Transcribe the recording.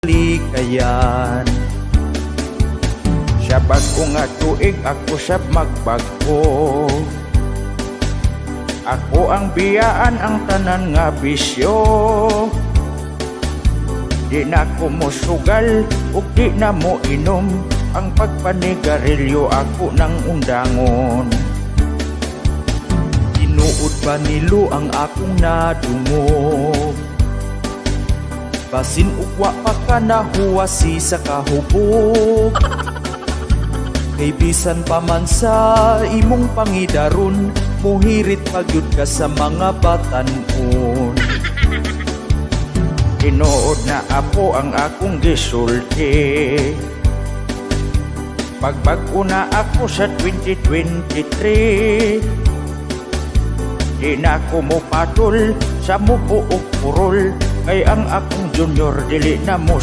likayan. Siya bago nga tuig ako siya magbago. Ako ang biyaan ang tanan nga bisyo. Di na ko mo sugal ug di na mo inom. Ang pagpanigarilyo ako ng undangon. Tinuod ba nilo ang akong nadungog. Basin ugwa pa ka nahuwasi sa kahubog. Kay bisan pa man sa imong pangidaron, muhirit pagyud ka sa mga batanon. Tinuod na apo ang akong gisulti. Pagbag-o na ako sa 2023. Di na ko mo patol sa mubuok purol. Kay ang akong junior dili na mo